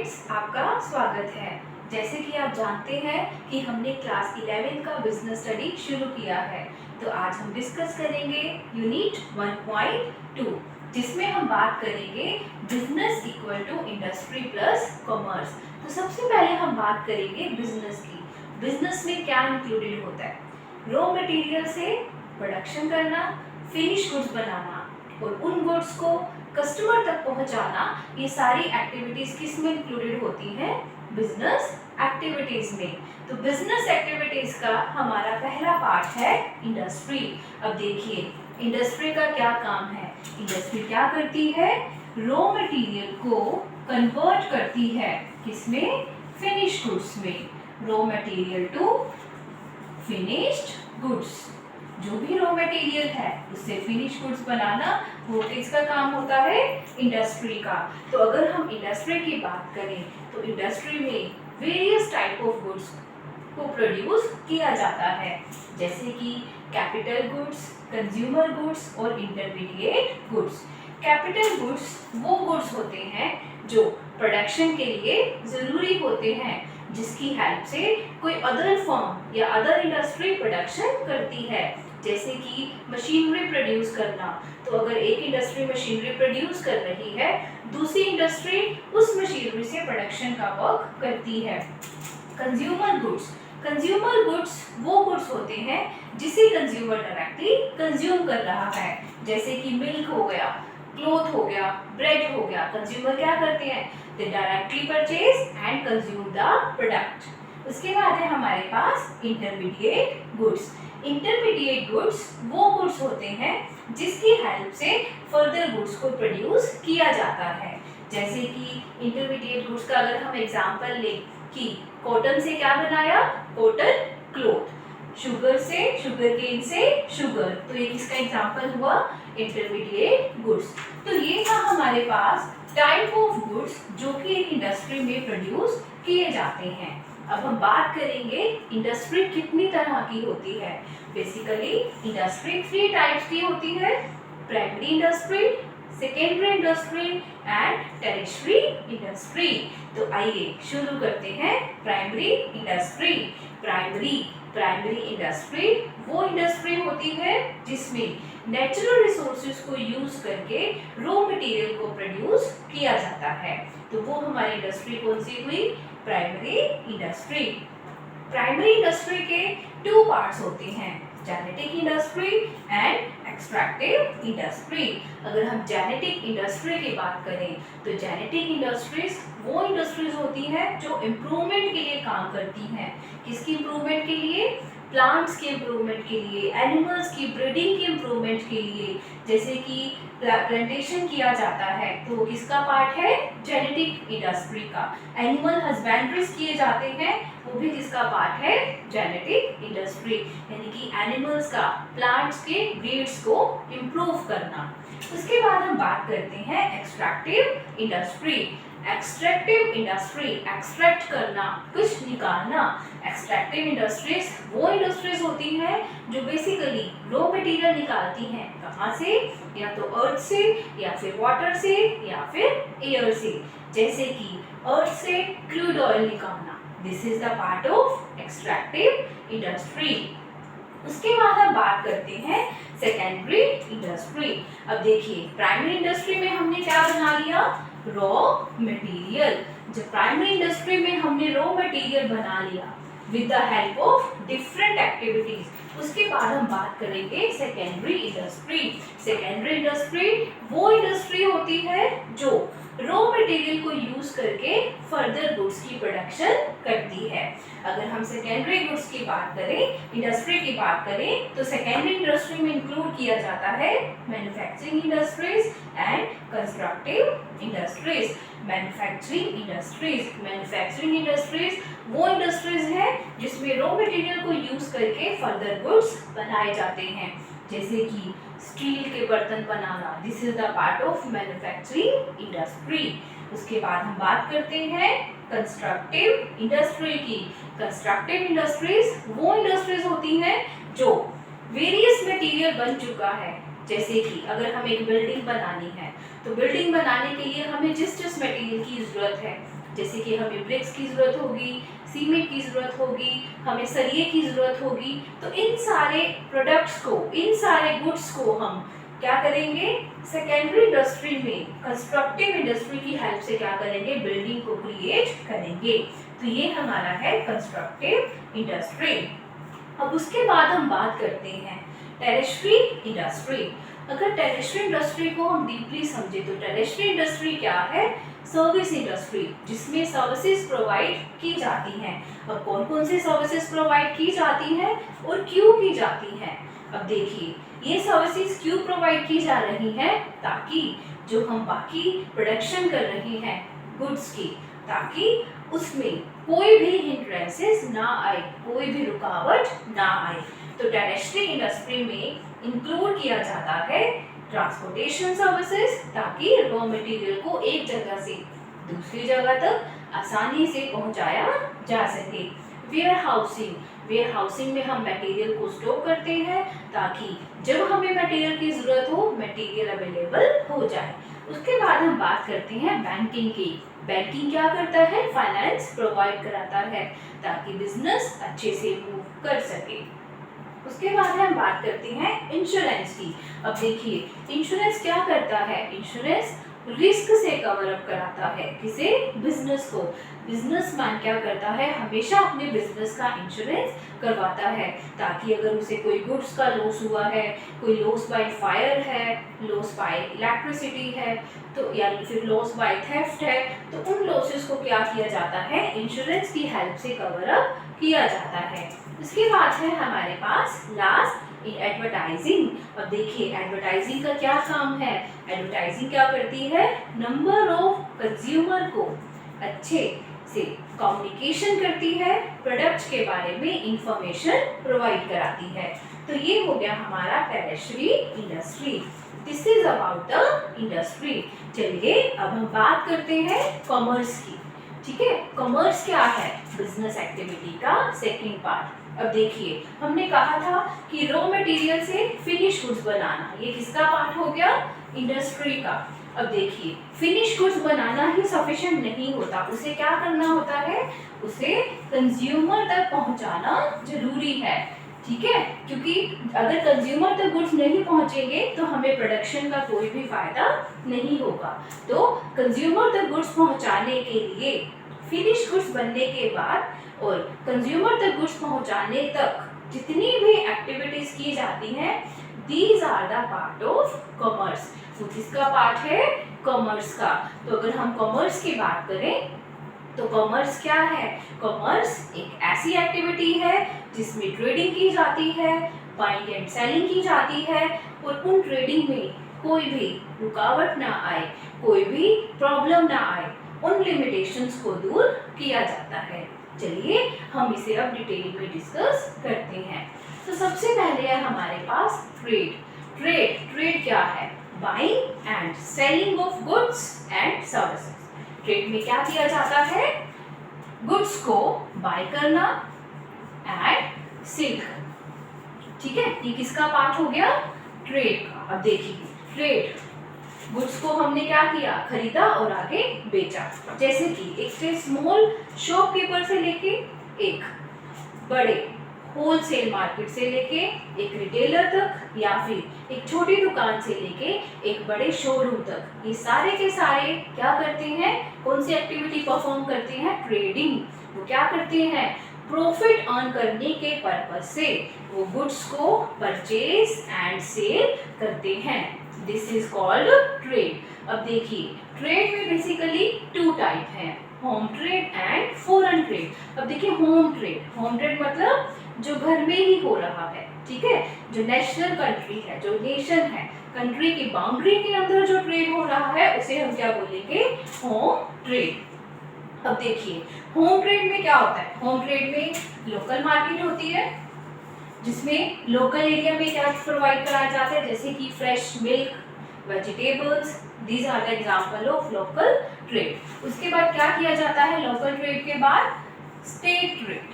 Students, आपका स्वागत है। जैसे कि आप जानते हैं कि हमने क्लास 11 का बिजनेस स्टडी शुरू किया है, तो आज हम डिस्कस करेंगे यूनिट 1.2, जिसमें हम बात करेंगे business equal to industry plus commerce. तो सबसे पहले हम बात करेंगे बिजनेस की। बिजनेस में क्या इंक्लूडेड होता है? रॉ मटेरियल से प्रोडक्शन करना, फिनिश गुड्स बनाना और उन गुड्स को कस्टमर तक पहुंचाना, ये सारी एक्टिविटीज किस में इंक्लूडेड होती हैं? बिजनेस एक्टिविटीज में। तो बिजनेस एक्टिविटीज का हमारा पहला पार्ट है इंडस्ट्री। अब देखिए इंडस्ट्री का क्या काम है। इंडस्ट्री क्या करती है? रॉ मटेरियल को कन्वर्ट करती है किसमें? फिनिश गुड्स में। Raw material to finished goods. जो भी रॉ मटेरियल है उससे फिनिश गुड्स बनाना, वो किसका काम होता है? इंडस्ट्री का। तो अगर हम इंडस्ट्री की बात करें तो इंडस्ट्री में वेरियस टाइप ऑफ गुड्स को प्रोड्यूस किया जाता है, जैसे कि कैपिटल गुड्स, कंज्यूमर गुड्स और इंटरमीडिएट गुड्स। कैपिटल गुड्स वो गुड्स होते हैं जो प्रोडक्शन के लिए ज़रूरी होते हैं, जिसकी हेल्प से कोई अदर फर्म या अदर इंडस्ट्री प्रोडक्शन करती है, जैसे कि मशीनरी प्रोड्यूस करना। तो अगर एक इंडस्ट्री मशीनरी प्रोड्यूस कर रही है, दूसरी इंडस्ट्री उस मशीनरी से प्रोडक्शन का वर्क करती है। कंज्यूमर गुड्स, कंज्यूमर गुड्स वो गुड्स होते हैं जिसे कंज्यूमर डायरेक्टली कंज्यूम कर रहा है, जैसे कि मिल्क हो गया, क्लॉथ हो गया, ब्रेड हो गया। कंज्यूमर क्या करते हैं? दे directly purchase and consume the product. उसके बाद है हमारे पास इंटरमीडिएट गुड्स। इंटरमीडिएट गुड्स वो गुड्स होते हैं जिसकी हेल्प से फर्दर गुड्स को प्रोड्यूस किया जाता है, जैसे कि इंटरमीडिएट गुड्स का अगर हम एग्जांपल लें कि कॉटन से क्या बनाया? Cotton cloth. शुगर से, शुगर केन से शुगर, तो ये किसका एग्जांपल हुआ? Intermediate goods. तो ये था हमारे पास टाइप ऑफ गुड्स जो कि एक इंडस्ट्री में प्रोड्यूस किए जाते हैं। अब हम बात करेंगे इंडस्ट्री कितनी तरह की होती है। बेसिकली इंडस्ट्री 3 टाइप्स की होती है: primary industry, secondary industry and tertiary industry. तो आइए शुरू करते हैं प्राइमरी इंडस्ट्री। प्राइमरी इंडस्ट्री वो इंडस्ट्री होती है जिसमें नेचुरल रिसोर्सेज को यूज करके रॉ मटेरियल को प्रोड्यूस किया जाता है। तो वो हमारी इंडस्ट्री कौन सी हुई? Primary industry. प्राइमरी इंडस्ट्री के 2 पार्ट्स होते हैं, genetic industry and extractive industry. अगर हम जेनेटिक इंडस्ट्री की बात करें तो जेनेटिक इंडस्ट्रीज वो इंडस्ट्रीज होती हैं जो इम्प्रूवमेंट के लिए काम करती हैं। किसकी इम्प्रूवमेंट के लिए? प्लांट्स के इम्प्रूवमेंट के लिए, एनिमल्स की ब्रीडिंग के इम्प्रूवमेंट के लिए। जैसे कि प्लांटेशन किया जाता है तो वो किसका पार्ट है? जेनेटिक इंडस्ट्री का। एनिमल हस्बेंड्रीज किए जाते हैं, वो भी किसका पार्ट है? Genetic industry. यानी कि एनिमल्स का, प्लांट्स के ब्रीड्स को इम्प्रूव करना। उसके बाद हम बात करते हैं extractive industry. Extractive industry, extract करना, कुछ निकालना। एक्सट्रैक्टिव इंडस्ट्रीज वो इंडस्ट्रीज होती हैं जो बेसिकली रॉ मटेरियल निकालती हैं। कहाँ से? या तो अर्थ से, या फिर वाटर से, या फिर एयर से। जैसे कि अर्थ से क्रूड ऑयल निकालना, this is the part of extractive industry. उसके बाद हम बात करते हैं सेकेंडरी इंडस्ट्री। अब देखिए प्राइमरी इंडस्ट्री में हमने क्या बना लिया? Raw material. जब प्राइमरी इंडस्ट्री में हमने रॉ मटेरियल बना लिया with the help of different activities, उसके बाद हम बात करेंगे सेकेंडरी इंडस्ट्री। सेकेंडरी इंडस्ट्री वो इंडस्ट्री होती है जो रॉ मटेरियल को यूज करके फर्दर गुड्स की प्रोडक्शन करती है। अगर हम सेकेंडरी गुड्स की बात करें, इंडस्ट्री की बात करें, तो सेकेंडरी इंडस्ट्री में इंक्लूड किया जाता है manufacturing industries and constructive industries. Manufacturing industries वो इंडस्ट्रीज हैं जिसमें रॉ मटेरियल को यूज करके फर्दर गुड्स बनाए जाते हैं, जैसे कि स्टील के बर्तन बनाना, this is the part of manufacturing industry. उसके बाद हम बात करते हैं कंस्ट्रक्टिव इंडस्ट्री की। कंस्ट्रक्टिव इंडस्ट्रीज वो इंडस्ट्रीज होती हैं जो वेरियस मटेरियल बन चुका है, जैसे कि अगर हमें एक बिल्डिंग बनानी है तो बिल्डिंग बनाने के लिए हमें जिस जिस मटेरियल की ज़रूरत है जैसे कि हमें ब्रिक्स की ज़रूरत होगी, सीमेंट की ज़रूरत होगी, हमें सरिये की ज़रूरत होगी। तो इन सारे प्रोडक्ट्स को, इन सारे गुड्स को हम क्या करेंगे, सेकेंडरी इंडस्ट्री में कंस्ट्रक्टिव इंडस्ट्री की हेल्प से क्या करेंगे, बिल्डिंग को क्रिएट करेंगे। तो ये हमारा है कंस्ट्रक्टिव इंडस्ट्री। अब उसके बाद हम बात करते हैं टेरेस्ट्री इंडस्ट्री। अगर टेरेस्ट्री इंडस्ट्री को हम डीपली समझे तो टेरेस्ट्री इंडस्ट्री क्या है, सर्विस इंडस्ट्री, जिसमें सर्विसेज प्रोवाइड की जाती हैं। अब कौन कौन सी सर्विसेज प्रोवाइड की जाती हैं और क्यों की जाती हैं। अब देखिए, ये सर्विसेज क्यों प्रोवाइड की जा रही हैं, ताकि जो हम बाकी प्रोडक्शन कर रहे हैं गुड्स की, ताकि उसमें कोई भी हिंड्रेंसेस ना आए, कोई भी रुकावट ना आए। तो टेरेस्ट्री इंडस्ट्री में इंक्लूड किया जाता है ट्रांसपोर्टेशन सर्विसेज, ताकि रॉ मटेरियल को एक जगह से दूसरी जगह तक आसानी से पहुंचाया जा सके। वेयर हाउसिंग, वेयर हाउसिंग में हम मटेरियल को स्टोर करते हैं ताकि जब हमें मटेरियल की ज़रूरत हो, मटेरियल अवेलेबल हो जाए। उसके बाद हम बात करते हैं बैंकिंग की। बैंकिंग क्या करता है, फाइनेंस प्रोवाइड कराता है ताकि बिजनेस अच्छे से मूव कर सके। उसके बाद हम बात करते हैं इंश्योरेंस की। अब देखिए, इंश्योरेंस क्या करता है, इंश्योरेंस रिस्क से कवर अप कराता है, किसे, बिजनेस को। बिजनेसमैन क्या करता है, हमेशा अपने बिजनेस का इंश्योरेंस करवाता है, ताकि अगर उसे कोई गुड्स का लॉस हुआ है, कोई लॉस बाय फायर है, लॉस बाय इलेक्ट्रिसिटी है, तो या फिर लॉस बाय थेफ्ट है, तो उन लॉसेस को क्या किया जाता है, इंश्योरेंस की हेल्प से कवर अप किया जाता है। उसके बाद है हमारे पास लास्ट एडवर्टाइजिंग। अब देखिए, एडवर्टाइजिंग का क्या काम है, एडवर्टाइजिंग क्या करती है, नंबर ऑफ कंज्यूमर को अच्छे से कम्युनिकेशन करती है, प्रोडक्ट्स के बारे में इंफॉर्मेशन प्रोवाइड कराती है। तो ये हो गया हमारा tertiary industry. This is about the industry. चलिए अब हम बात करते हैं कॉमर्स की। ठीक है, कॉमर्स क्या है, बिजनेस एक्टिविटी का सेकंड पार्ट। अब देखिए, हमने कहा था कि रॉ मटेरियल से फिनिश गुड्स बनाना, ये किसका पार्ट हो गया, इंडस्ट्री का। अब देखिए, फिनिश गुड्स बनाना ही सफिशिएंट नहीं होता, उसे क्या करना होता है, उसे कंज्यूमर तक पहुंचाना जरूरी है। ठीक है, क्योंकि अगर कंज्यूमर तक गुड्स नहीं पहुंचेंगे तो हमें प्रोडक्शन का कोई भी फायदा नहीं होगा। तो कंज्यूमर तक गुड्स पहुंचाने के लिए, फिनिश गुड्स बनने के बाद और कंज्यूमर तक गुड्स पहुंचाने तक जितनी भी एक्टिविटीज की जाती हैं, these are the part of commerce. तो किसका पार्ट है, कॉमर्स का। तो अगर हम कॉमर्स की बात करें तो कॉमर्स क्या है, कॉमर्स एक ऐसी एक्टिविटी है जिसमें ट्रेडिंग की जाती है, बाइंग एंड सेलिंग की जाती है, और उन ट्रेडिंग में कोई भी रुकावट ना आए, कोई भी प्रॉब्लम ना आए, उन लिमिटेशंस को दूर किया जाता है। चलिए हम इसे अब डिटेल में डिस्कस करते हैं। तो सबसे पहले है हमारे पास ट्रेड। ट्रेड क्या है, buying and selling of goods and services. Trade में क्या किया जाता है, गुड्स को बाय करना एंड सेल करना। ठीक है, ये किसका पार्ट हो गया, ट्रेड का। अब देखिए, ट्रेड गुड्स को हमने क्या किया, खरीदा और आगे बेचा। जैसे कि एक स्मॉल शॉपकीपर से लेके एक बड़े होलसेल मार्केट से लेके एक रिटेलर तक, या फिर एक छोटी दुकान से लेके एक बड़े शोरूम तक, ये सारे के सारे क्या करते हैं, कौन सी एक्टिविटी परफॉर्म करते हैं, ट्रेडिंग। वो क्या करते हैं, प्रॉफिट अर्न करने के पर्पज से वो गुड्स को परचेज एंड सेल करते हैं। This is called trade. अब देखिए, ट्रेड में बेसिकली टू टाइप है, home trade and foreign trade. अब देखिए, होम ट्रेड मतलब जो घर में ही हो रहा है। ठीक है, जो नेशनल कंट्री है, जो नेशन है, कंट्री की बाउंड्री के अंदर जो ट्रेड हो रहा है उसे हम क्या बोलेंगे, होम ट्रेड। अब देखिए, होम ट्रेड में क्या होता है, होम ट्रेड में लोकल मार्केट होती है, जिसमें लोकल एरिया में क्या प्रोवाइड कराया जाता है, जैसे कि fresh milk, vegetables, these are the example of local trade. उसके बाद क्या किया जाता है, लोकल ट्रेड के बाद स्टेट ट्रेड।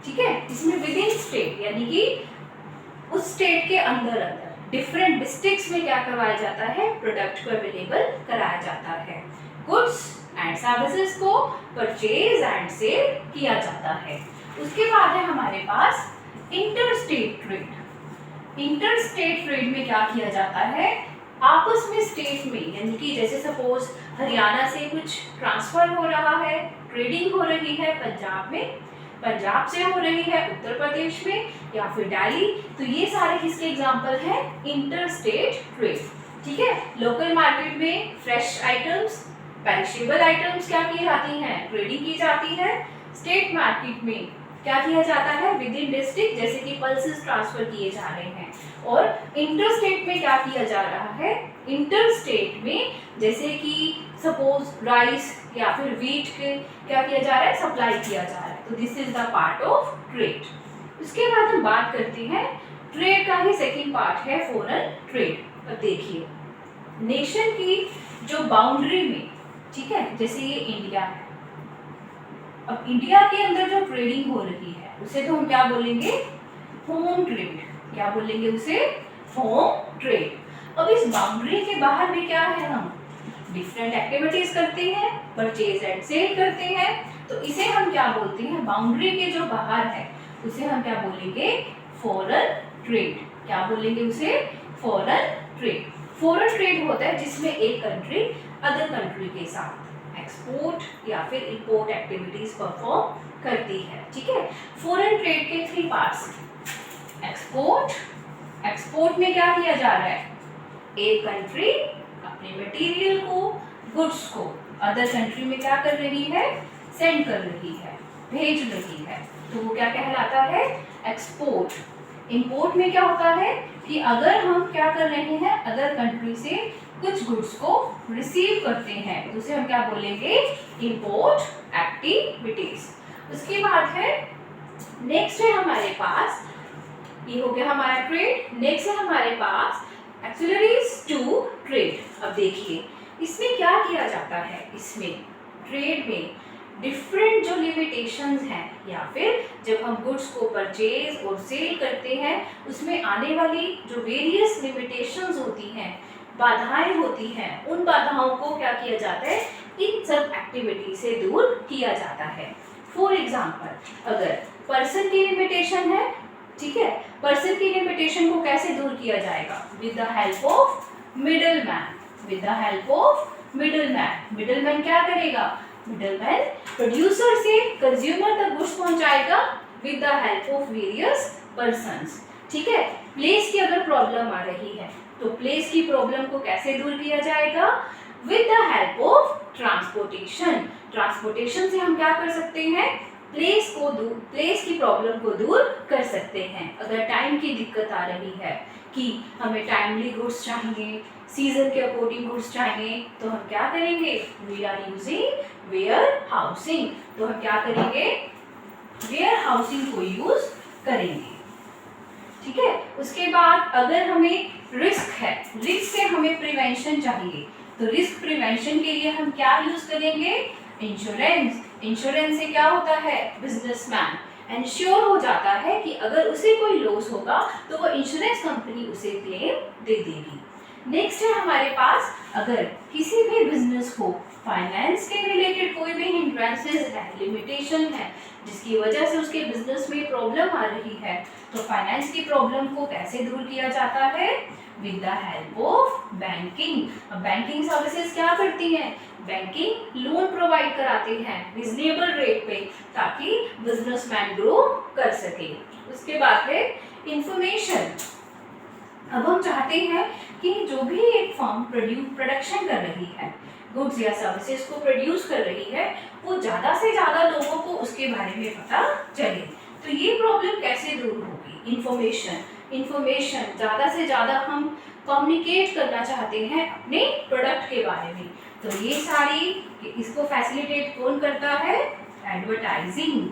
ठीक है, इसमें विद इन स्टेट, यानी कि उस स्टेट के अंदर डिफरेंट डिस्ट्रिक्ट्स में क्या करवाया जाता है, प्रोडक्ट को अवेलेबल कराया जाता है। गुड्स एंड सर्विसेज को परचेज एंड सेल किया जाता है। उसके बाद है हमारे पास इंटरस्टेट ट्रेड। इंटरस्टेट ट्रेड में क्या किया जाता है, आपस में स्टेट में, यानी कि जैसे सपोज हरियाणा से कुछ ट्रांसफर हो रहा है, ट्रेडिंग हो रही है पंजाब में, पंजाब से हो रही है उत्तर प्रदेश में या फिर दिल्ली, तो ये सारे किसके एग्जांपल हैं, इंटरस्टेट ट्रेड। ठीक है, लोकल मार्केट में फ्रेश आइटम्स, पेरिशेबल आइटम्स क्या की जाती हैं, ट्रेडिंग की जाती है। स्टेट मार्केट में क्या किया जाता है, विद इन डिस्ट्रिक्ट, जैसे कि पल्सेस ट्रांसफर किए जा रहे हैं। और इंटरस्टेट में क्या किया जा रहा है, इंटरस्टेट में जैसे कि सपोज राइस या फिर व्हीट के क्या किया जा रहा है, सप्लाई किया जा रहा है। तो this is the part of trade. उसके बाद हम बात करते हैं ट्रेड का ही सेकंड पार्ट है फॉरेन ट्रेड। अब देखिए नेशन की जो बाउंड्री में, ठीक है, जैसे ये इंडिया है, अब इंडिया के अंदर जो ट्रेडिंग हो रही है उसे तो हम क्या बोलेंगे, होम ट्रेड। क्या बोलेंगे उसे, होम ट्रेड। अब इस बाउंड्री के बाहर भी क्या है, हम डिफरेंट एक्टिविटीज करते हैं, परचेज एंड सेल करते हैं, तो इसे हम क्या बोलते हैं, बाउंड्री के जो बाहर है उसे हम क्या बोलेंगे, फॉरेन ट्रेड। क्या बोलेंगे उसे, फॉरेन ट्रेड। फॉरेन ट्रेड होता है जिसमें एक कंट्री अदर कंट्री के साथ एक्सपोर्ट या फिर इंपोर्ट एक्टिविटीज परफॉर्म करती है। ठीक है, फॉरेन ट्रेड के 3 पार्ट्स, एक्सपोर्ट, एक्सपोर्ट में क्या किया जा रहा है, एक कंट्री अपने मटेरियल को, गुड्स को अदर कंट्री में क्या कर रही है, सेंड कर रही है, भेज रही है, तो वो क्या कहलाता है, एक्सपोर्ट। इंपोर्ट में क्या होता है कि अगर हम क्या कर रहे हैं, अदर कंट्री से कुछ गुड्स को रिसीव करते हैं तो उसे हम क्या बोलेंगे, इंपोर्ट एक्टिविटीज। उसके बाद है नेक्स्ट है हमारे पास, ये हो गया हमारा ट्रेड। नेक्स्ट है हमारे पास एक्सिलरीज टू ट्रेड। अब देखिए इसमें क्या किया जाता है, इसमें ट्रेड में डिफरेंट जो लिमिटेशंस हैं या फिर जब हम गुड्स को परचेज और सेल करते हैं उसमें आने वाली जो वेरियस लिमिटेशंस होती हैं, बाधाएं होती हैं, उन बाधाओं को क्या किया जाता है, इन सब एक्टिविटी से दूर किया जाता है। फॉर एग्जाम्पल अगर पर्सन की लिमिटेशन है, ठीक है, पर्सन की लिमिटेशन को कैसे दूर किया जाएगा, with the help of middle man. With the help of middle man. Middle man क्या करेगा, मिडल मैन प्रोड्यूसर से कंज्यूमर तक गुड्स पहुंचाएगा with the help of various persons. ठीक है, प्लेस की अगर प्रॉब्लम आ रही है तो प्लेस की प्रॉब्लम को कैसे दूर किया जाएगा, with the help of transportation. Transportation से हम क्या कर सकते हैं, प्लेस की प्रॉब्लम को दूर कर सकते हैं। अगर टाइम की दिक्कत आ रही है कि हमें टाइमली गुड्स चाहिए, सीजन के अकॉर्डिंग गुड्स चाहिए, तो हम क्या करेंगे, we are using warehousing. तो हम क्या करेंगे, वेयर हाउसिंग को यूज करेंगे। ठीक है, उसके बाद अगर हमें रिस्क है, रिस्क से हमें प्रिवेंशन चाहिए, तो रिस्क प्रिवेंशन के लिए हम क्या यूज करेंगे, इंश्योरेंस। इंश्योरेंस से क्या होता है, बिजनेसमैन इंश्योर हो जाता है कि अगर उसे कोई लॉस होगा तो वो इंश्योरेंस कंपनी उसे क्लेम दे देगी। नेक्स्ट है हमारे पास, अगर किसी भी बिजनेस को फाइनेंस के रिलेटेड कोई भी हिंड्रेंसेस है, लिमिटेशन है, जिसकी वजह से उसके बिजनेस में प्रॉब्लम आ रही है, तो फाइनेंस की प्रॉब्लम को कैसे दूर किया जाता है, with the help of banking. Banking services क्या करती हैं, बैंकिंग लोन प्रोवाइड कराते हैं रिजनेबल रेट पे, ताकि बिजनेसमैन ग्रो कर सके। उसके बाद है इंफॉर्मेशन। अब हम चाहते हैं कि जो भी एक फर्म प्रोडक्शन कर रही है, गुड्स या सर्विसेज को प्रोड्यूस कर रही है, वो ज़्यादा से ज़्यादा लोगों को उसके बारे में पता चले। तो ये प्रॉब्लम कैसे दूर होगी, इंफॉर्मेशन ज़्यादा से ज़्यादा हम कम्युनिकेट करना चाहते हैं अपने प्रोडक्ट के बारे में, तो ये सारी इसको फैसिलिटेट कौन करता है, एडवर्टाइजिंग।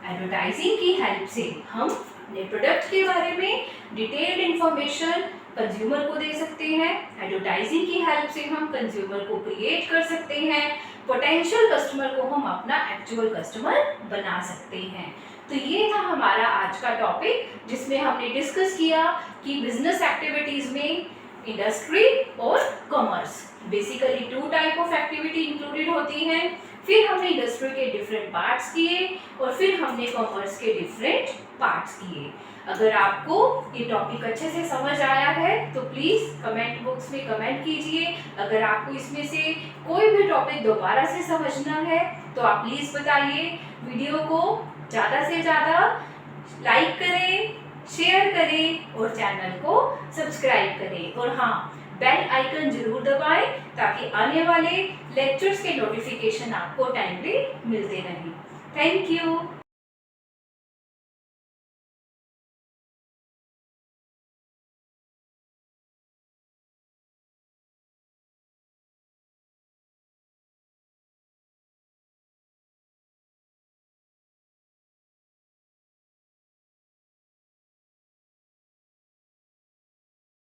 एडवर्टाइजिंग की हेल्प से हम अपने प्रोडक्ट के बारे में डिटेल्ड इंफॉर्मेशन कंज्यूमर को दे सकते हैं। एडवर्टाइजिंग की हेल्प से हम कंज्यूमर को क्रिएट कर सकते हैं, पोटेंशियल कस्टमर को हम अपना एक्चुअल कस्टमर बना सकते हैं। तो ये था हमारा आज का टॉपिक, जिसमें हमने डिस्कस किया कि बिजनेस एक्टिविटीज़ में इंडस्ट्री और commerce. Basically 2 type of activity included होती हैं। फिर हमने इंडस्ट्री के डिफरेंट पार्ट्स किए और फिर हमने कॉमर्स के डिफरेंट पार्ट्स किए। अगर आपको ये टॉपिक अच्छे से समझ आया है तो प्लीज़ कमेंट बॉक्स में कमेंट कीजिए। अगर आपको इसमें से कोई भी टॉपिक दोबारा से समझना है तो आप प्लीज़ बताइए। वीडियो को ज़्यादा से ज़्यादा लाइक करें, शेयर करें और चैनल को सब्सक्राइब करें। और हाँ, बेल आइकन जरूर दबाएं ताकि आने वाले लेक्चर्स के नोटिफिकेशन आपको टाइमली मिलते रहें। Thank you.